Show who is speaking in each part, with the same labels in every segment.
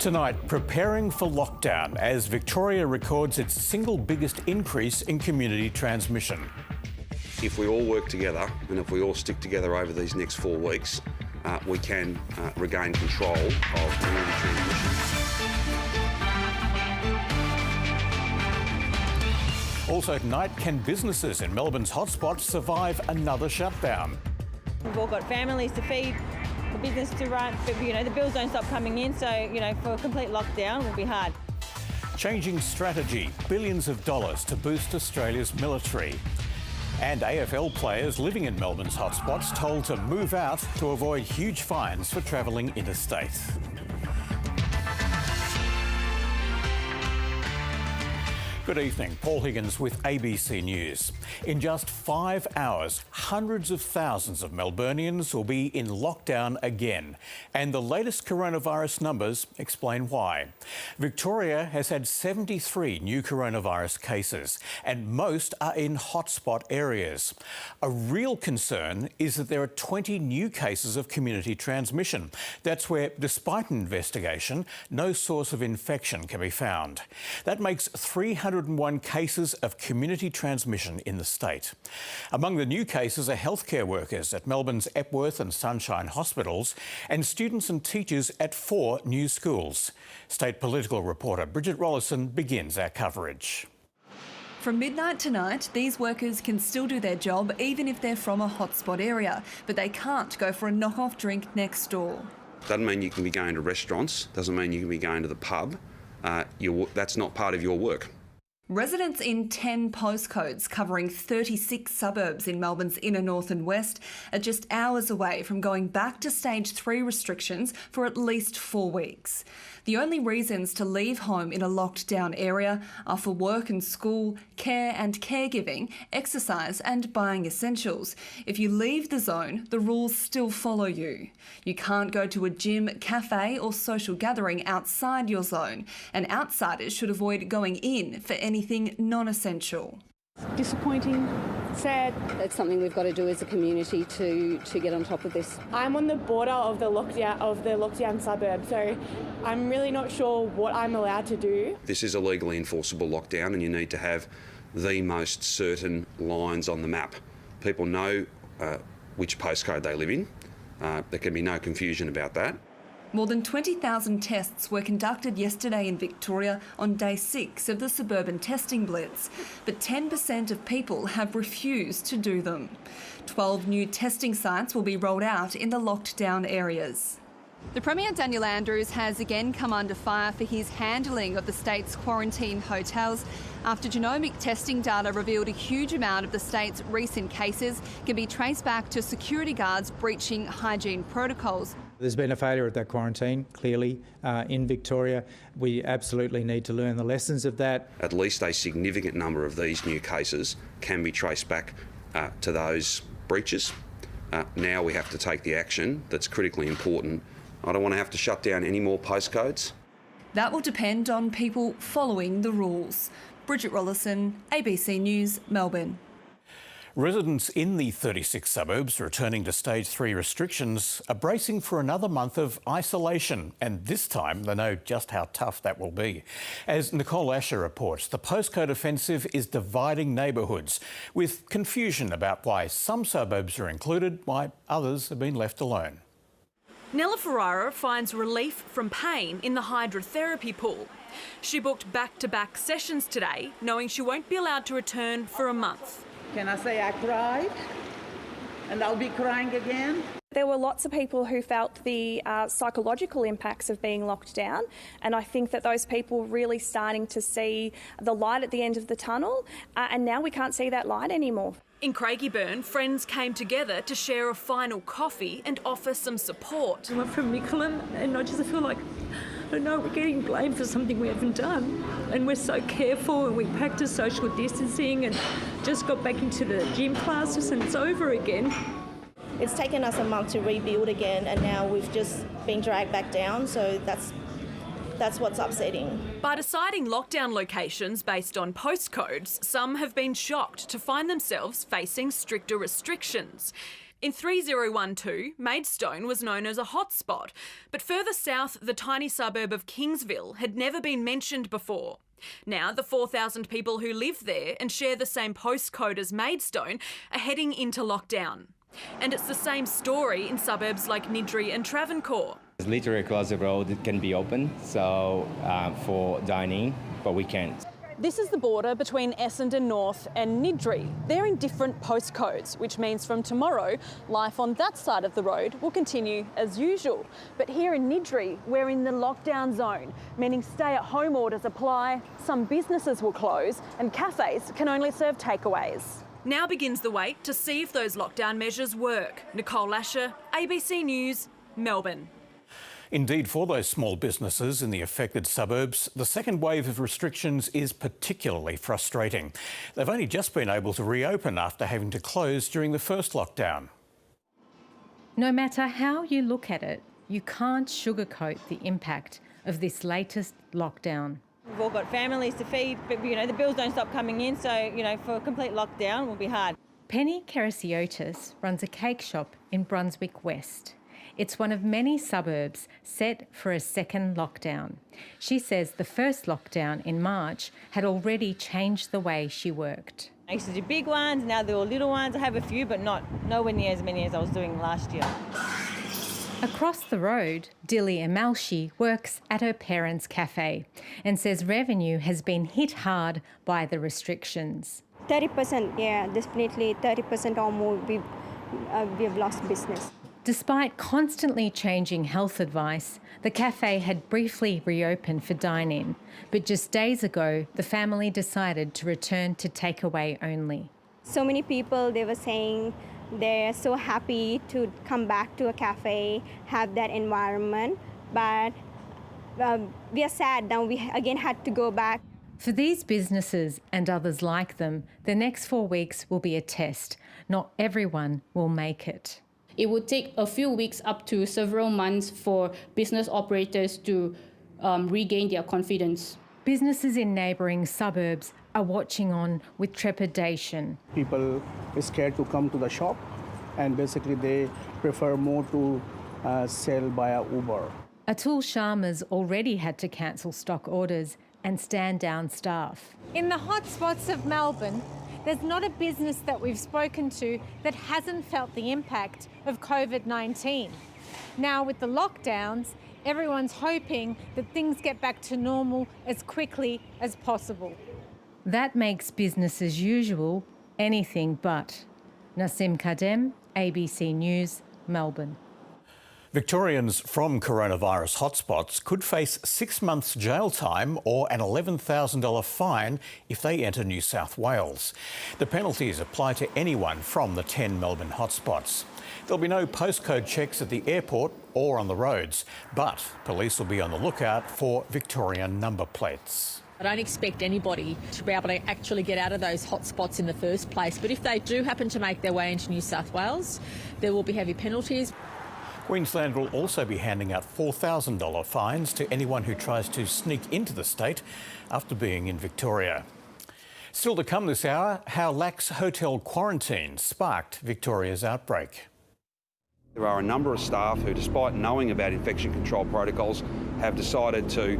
Speaker 1: Tonight, preparing for lockdown as Victoria records its single biggest increase in community transmission.
Speaker 2: If we all work together and if we all stick together over these next 4 weeks, we can regain control of community transmission.
Speaker 1: Also tonight, can businesses in Melbourne's hotspots survive another shutdown?
Speaker 3: We've all got families to feed, the business to run, but the bills don't stop coming in, so for a complete lockdown will be hard.
Speaker 1: Changing strategy, billions of dollars to boost Australia's military. And AFL players living in Melbourne's hotspots told to move out to avoid huge fines for travelling interstate. Good evening, Paul Higgins with ABC News. In just 5 hours, hundreds of thousands of Melburnians will be in lockdown again. And the latest coronavirus numbers explain why. Victoria has had 73 new coronavirus cases, and most are in hotspot areas. A real concern is that there are 20 new cases of community transmission. That's where, despite an investigation, no source of infection can be found. That makes 301 cases of community transmission in the state. Among the new cases are healthcare workers at Melbourne's Epworth and Sunshine hospitals and students and teachers at 4 new schools. State political reporter Bridget Rollison begins our coverage.
Speaker 4: From midnight tonight, these workers can still do their job even if they're from a hotspot area, but they can't go for a knock-off drink next door.
Speaker 2: Doesn't mean you can be going to restaurants, doesn't mean you can be going to the pub. That's not part of your work.
Speaker 4: Residents in 10 postcodes covering 36 suburbs in Melbourne's inner north and west are just hours away from going back to stage 3 restrictions for at least 4 weeks. The only reasons to leave home in a locked down area are for work and school, care and caregiving, exercise and buying essentials. If you leave the zone, the rules still follow you. You can't go to a gym, cafe or social gathering outside your zone, and outsiders should avoid going in for anything non-essential.
Speaker 5: Disappointing, sad.
Speaker 6: It's something we've got to do as a community to get on top of this.
Speaker 5: I'm on the border of the lockdown suburb, so I'm really not sure what I'm allowed to do.
Speaker 2: This is a legally enforceable lockdown and you need to have the most certain lines on the map. People know which postcode they live in. There can be no confusion about that.
Speaker 4: More than 20,000 tests were conducted yesterday in Victoria on day 6 of the suburban testing blitz, but 10% of people have refused to do them. 12 new testing sites will be rolled out in the locked down areas.
Speaker 7: The Premier Daniel Andrews has again come under fire for his handling of the state's quarantine hotels after genomic testing data revealed a huge amount of the state's recent cases can be traced back to security guards breaching hygiene protocols.
Speaker 8: There's been a failure at that quarantine, clearly, in Victoria. We absolutely need to learn the lessons of that.
Speaker 2: At least a significant number of these new cases can be traced back to those breaches. Now we have to take the action that's critically important. I don't want to have to shut down any more postcodes.
Speaker 4: That will depend on people following the rules. Bridget Rollison, ABC News, Melbourne.
Speaker 1: Residents in the 36 suburbs returning to stage 3 restrictions are bracing for another month of isolation, and this time they know just how tough that will be. As Nicole Asher reports, the postcode offensive is dividing neighbourhoods, with confusion about why some suburbs are included, why others have been left alone.
Speaker 9: Nella Ferrara finds relief from pain in the hydrotherapy pool. She booked back-to-back sessions today, knowing she won't be allowed to return for a month.
Speaker 10: Can I say I cried? And I'll be crying again?
Speaker 11: There were lots of people who felt the psychological impacts of being locked down, and I think that those people really starting to see the light at the end of the tunnel, and now we can't see that light anymore.
Speaker 9: In Craigieburn, friends came together to share a final coffee and offer some support.
Speaker 12: I'm from Mickleham, and I just feel like, I don't know, we're getting blamed for something we haven't done. And we're so careful and we practice social distancing and just got back into the gym classes and it's over again.
Speaker 13: It's taken us a month to rebuild again and now we've just been dragged back down, so that's what's upsetting.
Speaker 9: By deciding lockdown locations based on postcodes, some have been shocked to find themselves facing stricter restrictions. In 3012, Maidstone was known as a hotspot, but further south, the tiny suburb of Kingsville had never been mentioned before. Now, the 4,000 people who live there and share the same postcode as Maidstone are heading into lockdown. And it's the same story in suburbs like Niddrie and Travancore.
Speaker 14: It's literally across the road, it can be open, so for dining, but we can't.
Speaker 9: This is the border between Essendon North and Niddrie. They're in different postcodes, which means from tomorrow, life on that side of the road will continue as usual. But here in Niddrie, we're in the lockdown zone, meaning stay-at-home orders apply, some businesses will close, and cafes can only serve takeaways. Now begins the wait to see if those lockdown measures work. Nicole Lasher, ABC News, Melbourne.
Speaker 1: Indeed, for those small businesses in the affected suburbs, the second wave of restrictions is particularly frustrating. They've only just been able to reopen after having to close during the first lockdown.
Speaker 15: No matter how you look at it, you can't sugarcoat the impact of this latest lockdown.
Speaker 3: We've all got families to feed, but the bills don't stop coming in, so for a complete lockdown will be hard.
Speaker 15: Penny Karasiotis runs a cake shop in Brunswick West. It's one of many suburbs set for a second lockdown. She says the first lockdown in March had already changed the way she worked.
Speaker 3: I used to do big ones, now they're all little ones. I have a few, but nowhere near as many as I was doing last year.
Speaker 15: Across the road, Dilly Amalshi works at her parents' cafe and says revenue has been hit hard by the restrictions.
Speaker 16: 30%, yeah, definitely 30% or more we've lost business.
Speaker 15: Despite constantly changing health advice, the cafe had briefly reopened for dine-in, but just days ago, the family decided to return to takeaway only.
Speaker 16: So many people, they were saying they're so happy to come back to a cafe, have that environment, but we are sad now we again had to go back.
Speaker 15: For these businesses and others like them, the next 4 weeks will be a test. Not everyone will make it.
Speaker 17: It would take a few weeks up to several months for business operators to regain their confidence.
Speaker 15: Businesses in neighbouring suburbs are watching on with trepidation.
Speaker 18: People are scared to come to the shop, and basically they prefer more to sell via Uber.
Speaker 15: Atul Sharma's already had to cancel stock orders and stand down staff.
Speaker 19: In the hotspots of Melbourne, there's not a business that we've spoken to that hasn't felt the impact of COVID-19. Now with the lockdowns, everyone's hoping that things get back to normal as quickly as possible.
Speaker 15: That makes business as usual anything but. Nasim Kadem, ABC News, Melbourne.
Speaker 1: Victorians from coronavirus hotspots could face 6 months jail time or an $11,000 fine if they enter New South Wales. The penalties apply to anyone from the 10 Melbourne hotspots. There'll be no postcode checks at the airport or on the roads, but police will be on the lookout for Victorian number plates.
Speaker 20: I don't expect anybody to be able to actually get out of those hotspots in the first place, but if they do happen to make their way into New South Wales, there will be heavy penalties.
Speaker 1: Queensland will also be handing out $4,000 fines to anyone who tries to sneak into the state after being in Victoria. Still to come this hour, how lax hotel quarantine sparked Victoria's outbreak.
Speaker 2: There are a number of staff who, despite knowing about infection control protocols, have decided to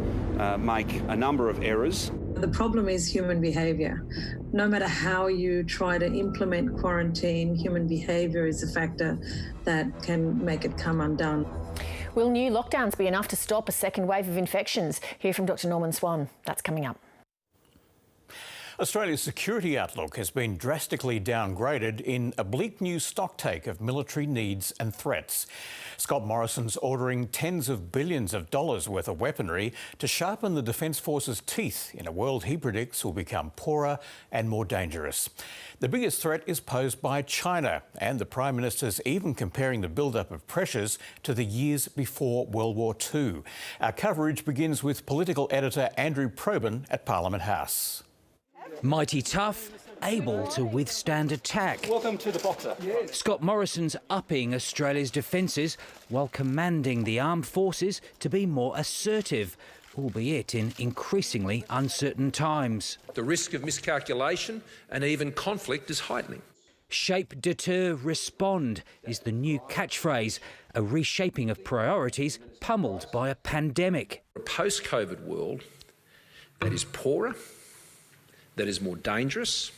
Speaker 2: make a number of errors.
Speaker 21: The problem is human behaviour. No matter how you try to implement quarantine, human behaviour is a factor that can make it come undone.
Speaker 22: Will new lockdowns be enough to stop a second wave of infections? Hear from Dr Norman Swan. That's coming up.
Speaker 1: Australia's security outlook has been drastically downgraded in a bleak new stocktake of military needs and threats. Scott Morrison's ordering tens of billions of dollars worth of weaponry to sharpen the Defence Force's teeth in a world he predicts will become poorer and more dangerous. The biggest threat is posed by China, and the Prime Minister's even comparing the build-up of pressures to the years before World War II. Our coverage begins with political editor Andrew Probyn at Parliament House.
Speaker 23: Mighty tough, able to withstand attack.
Speaker 24: Welcome to the boxer.
Speaker 23: Yes. Scott Morrison's upping Australia's defences while commanding the armed forces to be more assertive, albeit in increasingly uncertain times.
Speaker 24: The risk of miscalculation and even conflict is heightening.
Speaker 23: Shape, deter, respond is the new catchphrase, a reshaping of priorities pummeled by a pandemic.
Speaker 5: A post-COVID world that is poorer, that is more dangerous,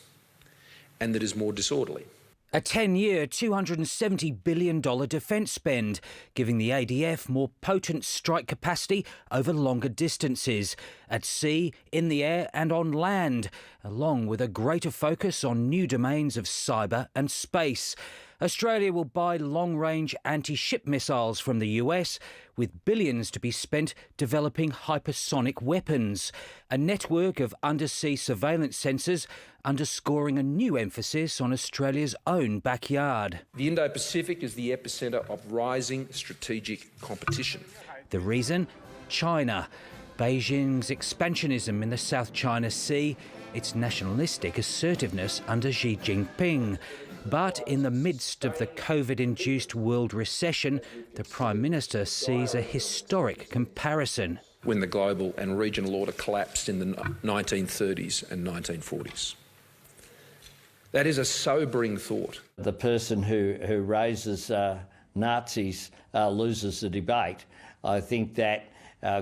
Speaker 5: and that is more disorderly.
Speaker 23: A 10-year, $270 billion defence spend, giving the ADF more potent strike capacity over longer distances, at sea, in the air and on land, along with a greater focus on new domains of cyber and space. Australia will buy long-range anti-ship missiles from the US, with billions to be spent developing hypersonic weapons. A network of undersea surveillance sensors underscoring a new emphasis on Australia's own backyard.
Speaker 5: The Indo-Pacific is the epicentre of rising strategic competition.
Speaker 23: The reason? China. Beijing's expansionism in the South China Sea, its nationalistic assertiveness under Xi Jinping. But in the midst of the COVID-induced world recession, the Prime Minister sees a historic comparison.
Speaker 5: When the global and regional order collapsed in the 1930s and 1940s. That is a sobering thought.
Speaker 6: The person who raises Nazis loses the debate. I think that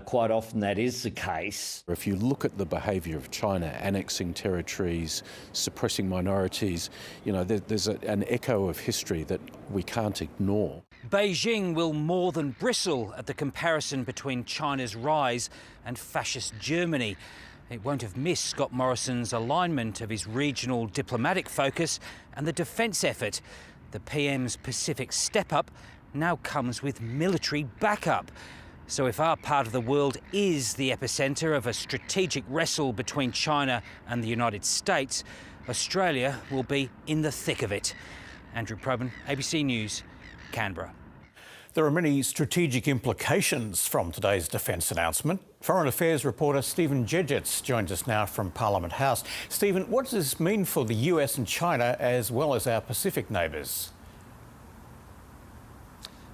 Speaker 6: quite often that is the case.
Speaker 7: If you look at the behaviour of China, annexing territories, suppressing minorities, you know, there's an echo of history that we can't ignore.
Speaker 23: Beijing will more than bristle at the comparison between China's rise and fascist Germany. It won't have missed Scott Morrison's alignment of his regional diplomatic focus and the defence effort. The PM's Pacific step-up now comes with military backup. So if our part of the world is the epicentre of a strategic wrestle between China and the United States, Australia will be in the thick of it. Andrew Probyn, ABC News, Canberra.
Speaker 1: There are many strategic implications from today's defence announcement. Foreign Affairs reporter Stephen Jedgetts joins us now from Parliament House. Stephen, what does this mean for the US and China as well as our Pacific neighbours?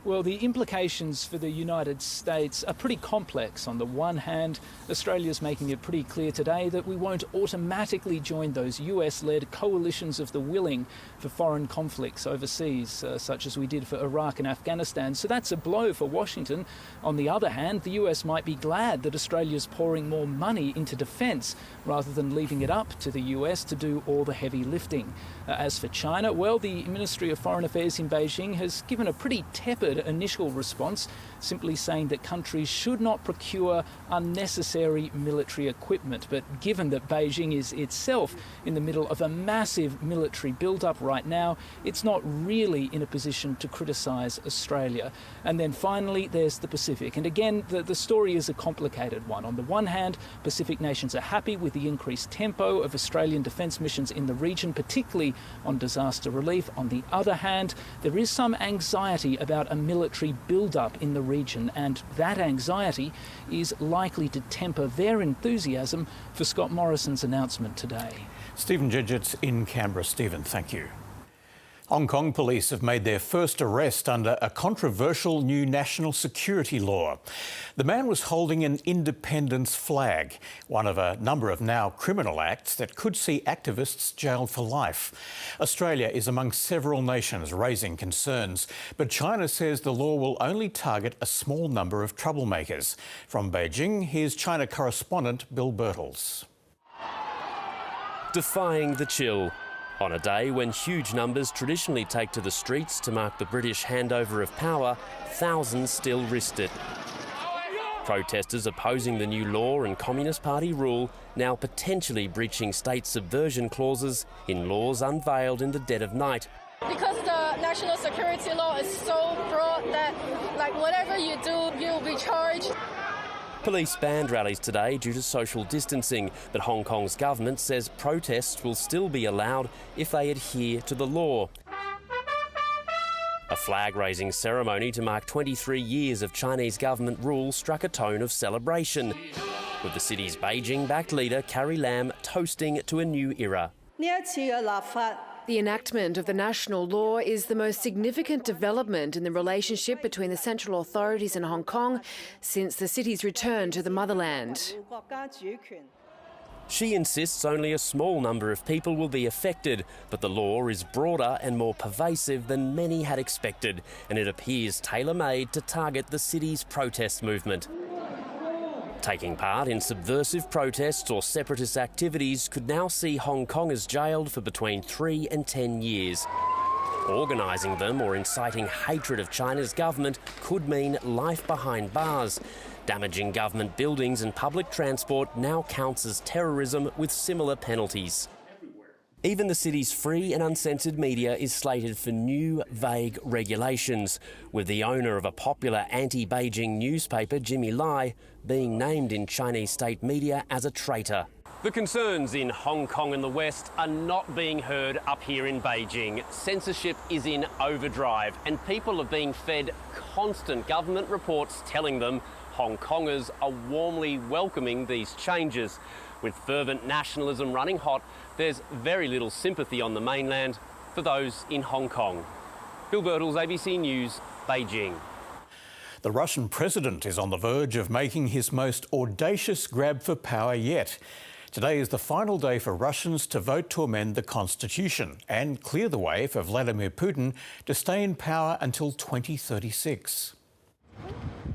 Speaker 24: Well, the implications for the United States are pretty complex. On the one hand, Australia's making it pretty clear today that we won't automatically join those US-led coalitions of the willing for foreign conflicts overseas, such as we did for Iraq and Afghanistan. So that's a blow for Washington. On the other hand, the US might be glad that Australia's pouring more money into defence rather than leaving it up to the US to do all the heavy lifting. As for China, well, the Ministry of Foreign Affairs in Beijing has given a pretty tepid initial response, simply saying that countries should not procure unnecessary military equipment. But given that Beijing is itself in the middle of a massive military build-up right now, it's not really in a position to criticise Australia. And then finally, there's the Pacific. And again, the story is a complicated one. On the one hand, Pacific nations are happy with the increased tempo of Australian defence missions in the region, particularly on disaster relief. On the other hand, there is some anxiety about a military build-up in the region, and that anxiety is likely to temper their enthusiasm for Scott Morrison's announcement today.
Speaker 1: Stephen Jedgetts in Canberra. Stephen, thank you. Hong Kong police have made their first arrest under a controversial new national security law. The man was holding an independence flag, one of a number of now criminal acts that could see activists jailed for life. Australia is among several nations raising concerns, but China says the law will only target a small number of troublemakers. From Beijing, here's China correspondent Bill Birtles.
Speaker 25: Defying the chill. On a day when huge numbers traditionally take to the streets to mark the British handover of power, thousands still risked it. Protesters opposing the new law and Communist Party rule, now potentially breaching state subversion clauses in laws unveiled in the dead of night.
Speaker 26: Because the national security law is so broad that, like, whatever you do, you'll be charged.
Speaker 25: Police banned rallies today due to social distancing, but Hong Kong's government says protests will still be allowed if they adhere to the law. A flag-raising ceremony to mark 23 years of Chinese government rule struck a tone of celebration, with the city's Beijing-backed leader Carrie Lam toasting to a new era.
Speaker 27: The enactment of the national law is the most significant development in the relationship between the central authorities and Hong Kong since the city's return to the motherland.
Speaker 25: She insists only a small number of people will be affected, but the law is broader and more pervasive than many had expected, and it appears tailor-made to target the city's protest movement. Taking part in subversive protests or separatist activities could now see Hong Kongers jailed for between 3 and 10 years. Organising them or inciting hatred of China's government could mean life behind bars. Damaging government buildings and public transport now counts as terrorism with similar penalties. Even the city's free and uncensored media is slated for new, vague regulations, with the owner of a popular anti-Beijing newspaper, Jimmy Lai, being named in Chinese state media as a traitor. The concerns in Hong Kong and the West are not being heard up here in Beijing. Censorship is in overdrive, and people are being fed constant government reports telling them Hong Kongers are warmly welcoming these changes. With fervent nationalism running hot, there's very little sympathy on the mainland for those in Hong Kong. Bill Birtles, ABC News, Beijing.
Speaker 1: The Russian president is on the verge of making his most audacious grab for power yet. Today is the final day for Russians to vote to amend the constitution and clear the way for Vladimir Putin to stay in power until 2036.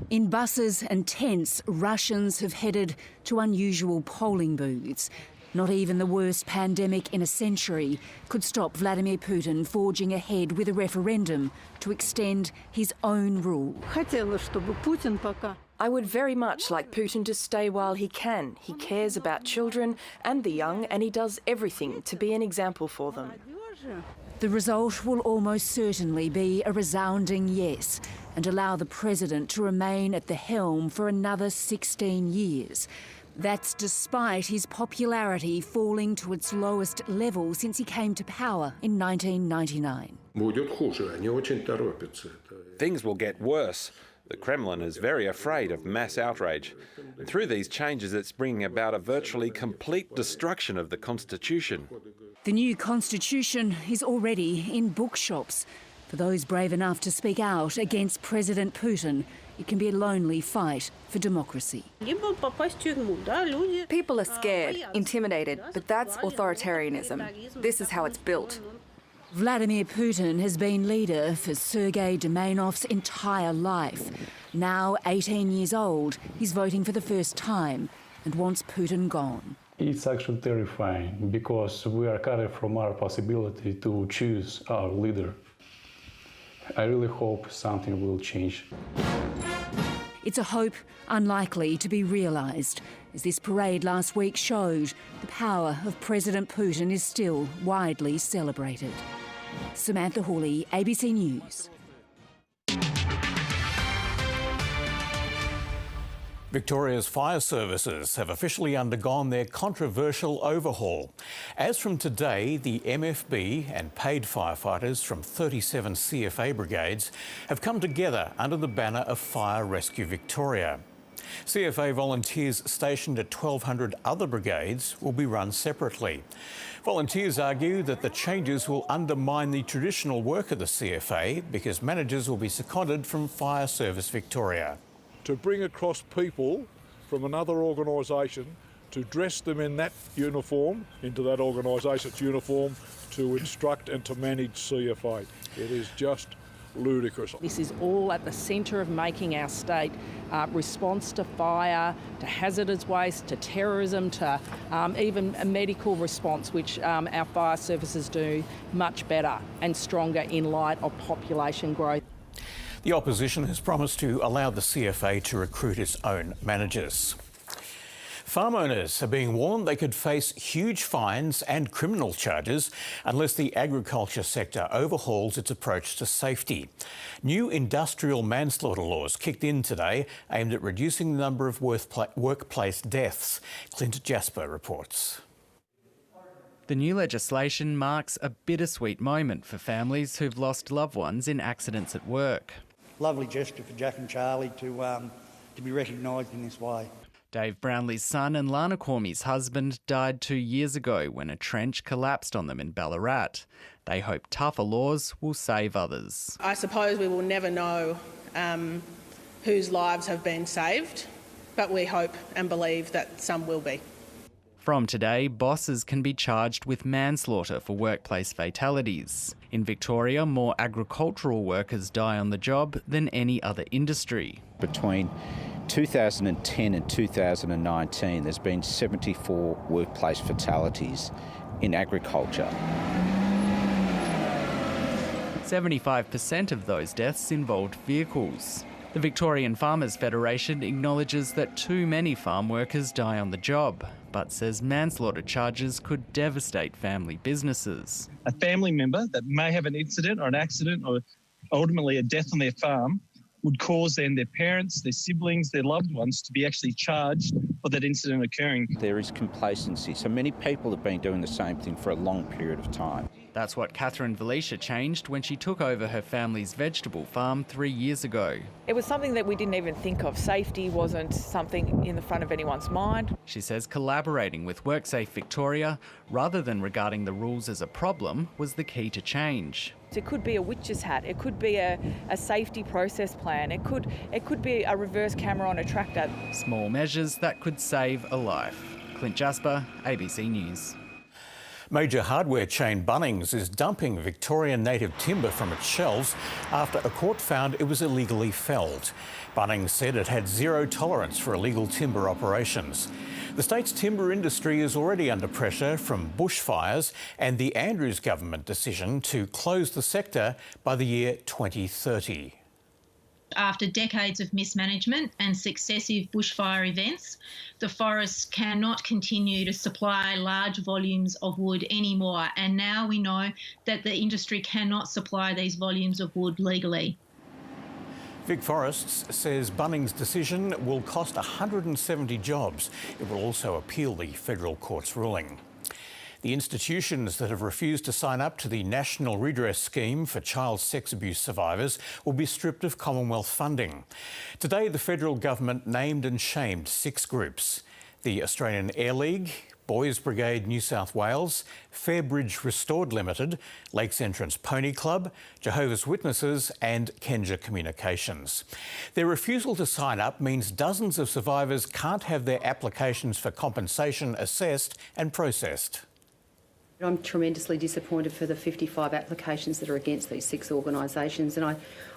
Speaker 4: In buses and tents, Russians have headed to unusual polling booths. Not even the worst pandemic in a century could stop Vladimir Putin forging ahead with a referendum to extend his own rule.
Speaker 8: I would very much like Putin to stay while he can. He cares about children and the young, and he does everything to be an example for them.
Speaker 4: The result will almost certainly be a resounding yes and allow the president to remain at the helm for another 16 years. That's despite his popularity falling to its lowest level since he came to power in 1999.
Speaker 10: Things will get worse. The Kremlin is very afraid of mass outrage. And through these changes, it's bringing about a virtually complete destruction of the constitution.
Speaker 4: The new constitution is already in bookshops. For those brave enough to speak out against President Putin, it can be a lonely fight for democracy.
Speaker 11: People are scared, intimidated, but that's authoritarianism. This is how it's built.
Speaker 4: Vladimir Putin has been leader for Sergei Domainov's entire life. Now 18 years old, he's voting for the first time and wants Putin gone.
Speaker 12: It's actually terrifying because we are cut off from our possibility to choose our leader. I really hope something will change.
Speaker 4: It's a hope unlikely to be realised, as this parade last week showed the power of President Putin is still widely celebrated. Samantha Hawley, ABC News.
Speaker 1: Victoria's fire services have officially undergone their controversial overhaul. As from today, the MFB and paid firefighters from 37 CFA brigades have come together under the banner of Fire Rescue Victoria. CFA volunteers stationed at 1,200 other brigades will be run separately. Volunteers argue that the changes will undermine the traditional work of the CFA because managers will be seconded from Fire Service Victoria.
Speaker 13: To bring across people from another organisation, to dress them in that uniform, into that organisation's uniform, to instruct and to manage CFA. It is just ludicrous.
Speaker 14: This is all at the centre of making our state response to fire, to hazardous waste, to terrorism, to even a medical response, which our fire services do much better and stronger in light of population growth.
Speaker 1: The opposition has promised to allow the CFA to recruit its own managers. Farm owners are being warned they could face huge fines and criminal charges unless the agriculture sector overhauls its approach to safety. New industrial manslaughter laws kicked in today aimed at reducing the number of workplace deaths. Clint Jasper reports.
Speaker 28: The new legislation marks a bittersweet moment for families who've lost loved ones in accidents at work.
Speaker 29: Lovely gesture for Jack and Charlie to be recognised in this way.
Speaker 28: Dave Brownlee's son and Lana Cormie's husband died 2 years ago when a trench collapsed on them in Ballarat. They hope tougher laws will save others.
Speaker 30: I suppose we will never know whose lives have been saved, but we hope and believe that some will be.
Speaker 28: From today, bosses can be charged with manslaughter for workplace fatalities. In Victoria, more agricultural workers die on the job than any other industry.
Speaker 2: Between 2010 and 2019, there's been 74 workplace fatalities in agriculture.
Speaker 28: 75% of those deaths involved vehicles. The Victorian Farmers Federation acknowledges that too many farm workers die on the job, but says manslaughter charges could devastate family businesses.
Speaker 3: A family member that may have an incident or an accident or ultimately a death on their farm would cause then their parents, their siblings, their loved ones to be actually charged for that incident occurring.
Speaker 2: There is complacency. So many people have been doing the same thing for a long period of time.
Speaker 28: That's what Catherine Valisha changed when she took over her family's vegetable farm 3 years ago.
Speaker 9: It was something that we didn't even think of. Safety wasn't something in the front of anyone's mind.
Speaker 28: She says collaborating with WorkSafe Victoria, rather than regarding the rules as a problem, was the key to change.
Speaker 9: It could be a witch's hat, it could be a safety process plan, it could be a reverse camera on a tractor.
Speaker 28: Small measures that could save a life. Clint Jasper, ABC News.
Speaker 1: Major hardware chain Bunnings is dumping Victorian native timber from its shelves after a court found it was illegally felled. Bunnings said it had zero tolerance for illegal timber operations. The state's timber industry is already under pressure from bushfires and the Andrews government decision to close the sector by the year 2030.
Speaker 15: After decades of mismanagement and successive bushfire events, the forests cannot continue to supply large volumes of wood anymore. And now we know that the industry cannot supply these volumes of wood legally.
Speaker 1: Vic Forests says Bunnings' decision will cost 170 jobs. It will also appeal the federal court's ruling. The institutions that have refused to sign up to the National Redress Scheme for child sex abuse survivors will be stripped of Commonwealth funding. Today, the federal government named and shamed 6 groups: the Australian Air League, Boys Brigade New South Wales, Fairbridge Restored Limited, Lakes Entrance Pony Club, Jehovah's Witnesses and Kenja Communications. Their refusal to sign up means dozens of survivors can't have their applications for compensation assessed and processed.
Speaker 16: I'm tremendously disappointed for the 55 applications that are against these 6 organisations, and I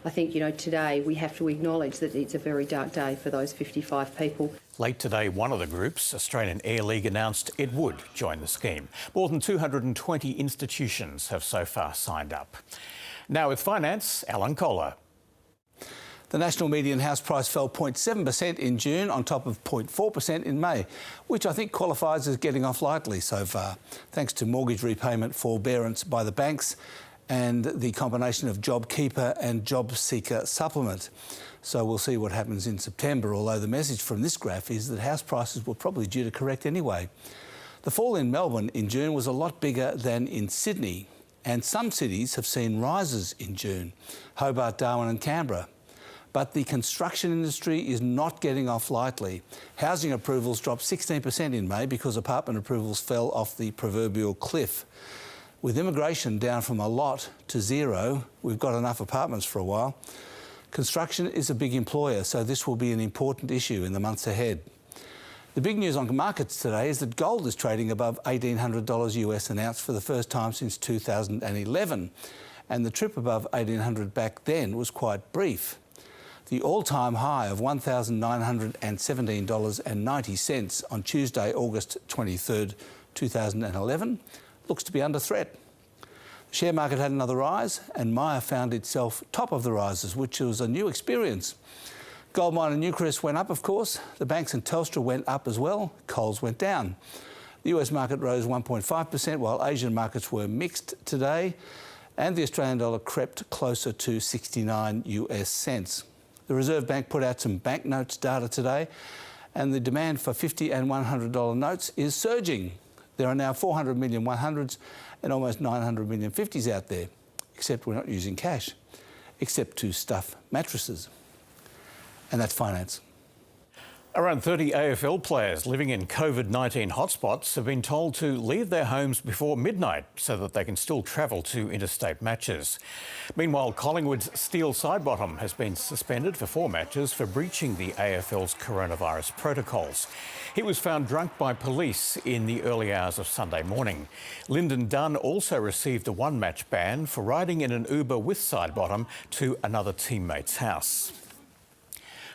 Speaker 16: think, today we have to acknowledge that it's a very dark day for those 55 people.
Speaker 1: Late today, one of the groups, Australian Air League, announced it would join the scheme. More than 220 institutions have so far signed up. Now with finance, Alan Kohler.
Speaker 17: The national median house price fell 0.7% in June on top of 0.4% in May, which I think qualifies as getting off lightly so far, thanks to mortgage repayment forbearance by the banks and the combination of JobKeeper and JobSeeker supplement. So we'll see what happens in September, although the message from this graph is that house prices were probably due to correct anyway. The fall in Melbourne in June was a lot bigger than in Sydney, and some cities have seen rises in June: Hobart, Darwin and Canberra. But the construction industry is not getting off lightly. Housing approvals dropped 16% in May because apartment approvals fell off the proverbial cliff. With immigration down from a lot to 0, we've got enough apartments for a while. Construction is a big employer, so this will be an important issue in the months ahead. The big news on markets today is that gold is trading above $1,800 US an ounce for the first time since 2011. And the trip above 1,800 back then was quite brief. The all-time high of $1,917.90 on Tuesday, August 23rd, 2011, looks to be under threat. The share market had another rise, and Myer found itself top of the rises, which was a new experience. Gold miner Newcrest went up, of course. The banks and Telstra went up as well. Coles went down. The US market rose 1.5%, while Asian markets were mixed today, and the Australian dollar crept closer to 69 US cents. The Reserve Bank put out some banknotes data today, and the demand for $50 and $100 notes is surging. There are now 400 million 100s and almost 900 million 50s out there, except we're not using cash, except to stuff mattresses. And that's finance.
Speaker 1: Around 30 AFL players living in COVID-19 hotspots have been told to leave their homes before midnight so that they can still travel to interstate matches. Meanwhile, Collingwood's Steele Sidebottom has been suspended for 4 matches for breaching the AFL's coronavirus protocols. He was found drunk by police in the early hours of Sunday morning. Lyndon Dunn also received a 1-match ban for riding in an Uber with Sidebottom to another teammate's house.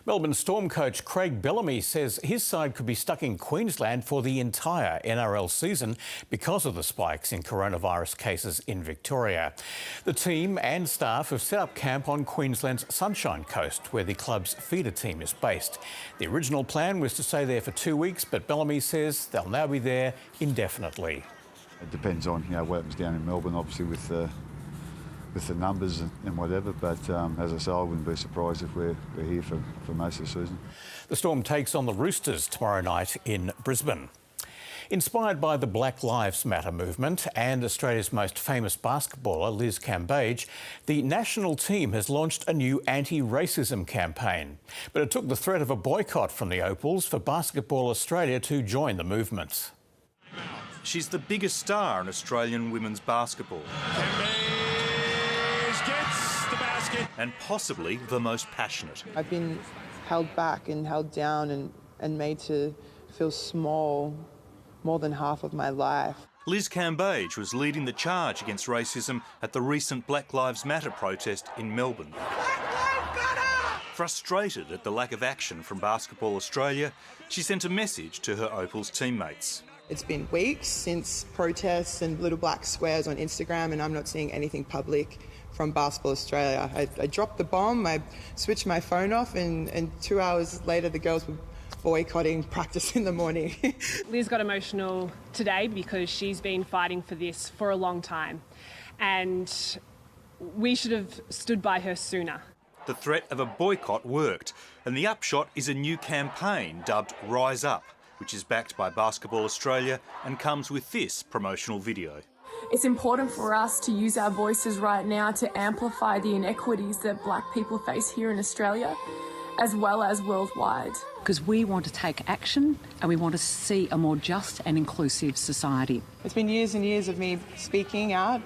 Speaker 1: Melbourne Storm coach Craig Bellamy says his side could be stuck in Queensland for the entire NRL season because of the spikes in coronavirus cases in Victoria. The team and staff have set up camp on Queensland's Sunshine Coast, where the club's feeder team is based. The original plan was to stay there for 2 weeks, but Bellamy says they'll now be there indefinitely.
Speaker 5: It depends on what happens down in Melbourne, obviously with the numbers and whatever, but as I say, I wouldn't be surprised if we're here for most of the season.
Speaker 1: The Storm takes on the Roosters tomorrow night in Brisbane. Inspired by the Black Lives Matter movement and Australia's most famous basketballer, Liz Cambage, the national team has launched a new anti-racism campaign. But it took the threat of a boycott from the Opals for Basketball Australia to join the movement.
Speaker 6: She's the biggest star in Australian women's basketball.
Speaker 7: Gets the basket.
Speaker 6: And possibly the most passionate.
Speaker 18: I've been held back and held down and made to feel small more than half of my life.
Speaker 6: Liz Cambage was leading the charge against racism at the recent Black Lives Matter protest in Melbourne. Frustrated at the lack of action from Basketball Australia, she sent a message to her Opals teammates.
Speaker 18: It's been weeks since protests and little black squares on Instagram, and I'm not seeing anything public from Basketball Australia. I dropped the bomb, I switched my phone off, and 2 hours later the girls were boycotting practice in the morning.
Speaker 19: Liz got emotional today because she's been fighting for this for a long time, and we should have stood by her sooner.
Speaker 6: The threat of a boycott worked, and the upshot is a new campaign dubbed Rise Up, which is backed by Basketball Australia and comes with this promotional video.
Speaker 20: It's important for us to use our voices right now to amplify the inequities that black people face here in Australia, as well as worldwide.
Speaker 21: Because we want to take action and we want to see a more just and inclusive society.
Speaker 18: It's been years and years of me speaking out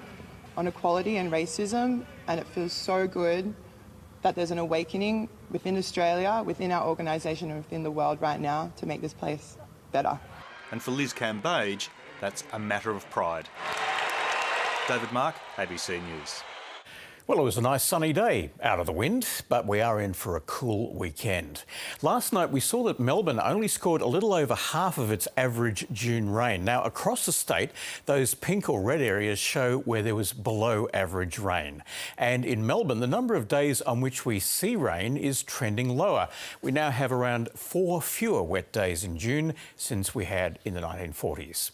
Speaker 18: on equality and racism, and it feels so good that there's an awakening within Australia, within our organisation and within the world right now to make this place better.
Speaker 6: And for Liz Cambage, that's a matter of pride. David Mark, ABC News.
Speaker 1: Well, it was a nice sunny day out of the wind, but we are in for a cool weekend. Last night we saw that Melbourne only scored a little over half of its average June rain. Now, across the state, those pink or red areas show where there was below average rain. And in Melbourne, the number of days on which we see rain is trending lower. We now have around 4 fewer wet days in June since we had in the 1940s.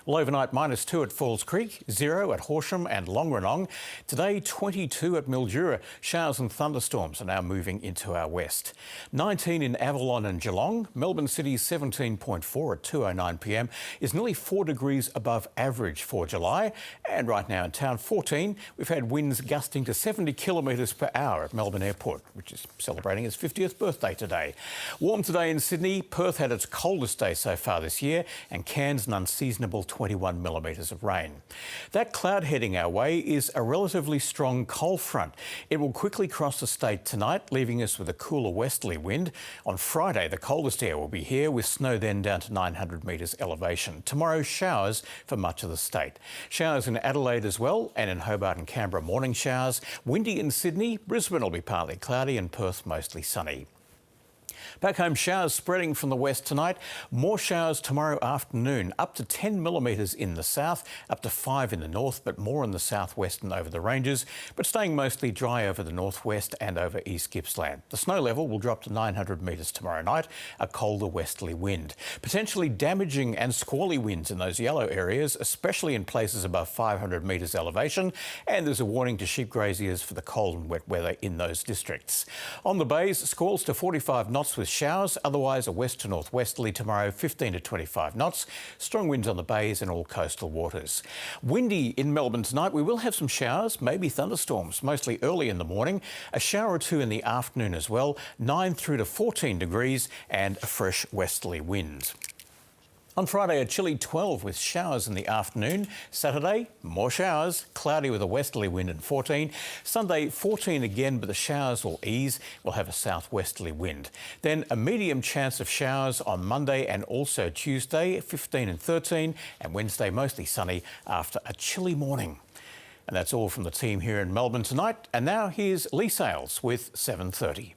Speaker 1: Well, overnight, -2 at Falls Creek, 0 at Horsham and Longrenong. Today, 22 at Mildura. Showers and thunderstorms are now moving into our west. 19 in Avalon and Geelong. Melbourne City's 17.4 at 2:09 p.m. is nearly 4 degrees above average for July. And right now in town, 14. We've had winds gusting to 70 kilometres per hour at Melbourne Airport, which is celebrating its 50th birthday today. Warm today in Sydney. Perth had its coldest day so far this year, and Cairns an unseasonable 21 millimetres of rain. That cloud heading our way is a relatively strong cold front. It will quickly cross the state tonight, leaving us with a cooler westerly wind. On Friday, the coldest air will be here, with snow then down to 900 metres elevation. Tomorrow, showers for much of the state. Showers in Adelaide as well, and in Hobart and Canberra, morning showers. Windy in Sydney. Brisbane will be partly cloudy, and Perth mostly sunny. Back home, showers spreading from the west tonight. More showers tomorrow afternoon, up to 10 millimetres in the south, up to 5 in the north, but more in the southwest and over the ranges, but staying mostly dry over the northwest and over East Gippsland. The snow level will drop to 900 metres tomorrow night, a colder westerly wind. Potentially damaging and squally winds in those yellow areas, especially in places above 500 metres elevation, and there's a warning to sheep graziers for the cold and wet weather in those districts. On the bays, squalls to 45 knots with with showers, otherwise a west to northwesterly tomorrow, 15 to 25 knots. Strong winds on the bays and all coastal waters. Windy in Melbourne tonight. We will have some showers, maybe thunderstorms, mostly early in the morning. A shower or two in the afternoon as well. 9 through to 14 degrees and a fresh westerly wind. On Friday, a chilly 12 with showers in the afternoon. Saturday, more showers, cloudy with a westerly wind and 14. Sunday, 14 again, but the showers will ease. We'll have a southwesterly wind. Then a medium chance of showers on Monday and also Tuesday, 15 and 13. And Wednesday, mostly sunny after a chilly morning. And that's all from the team here in Melbourne tonight. And now here's Lee Sales with 7:30.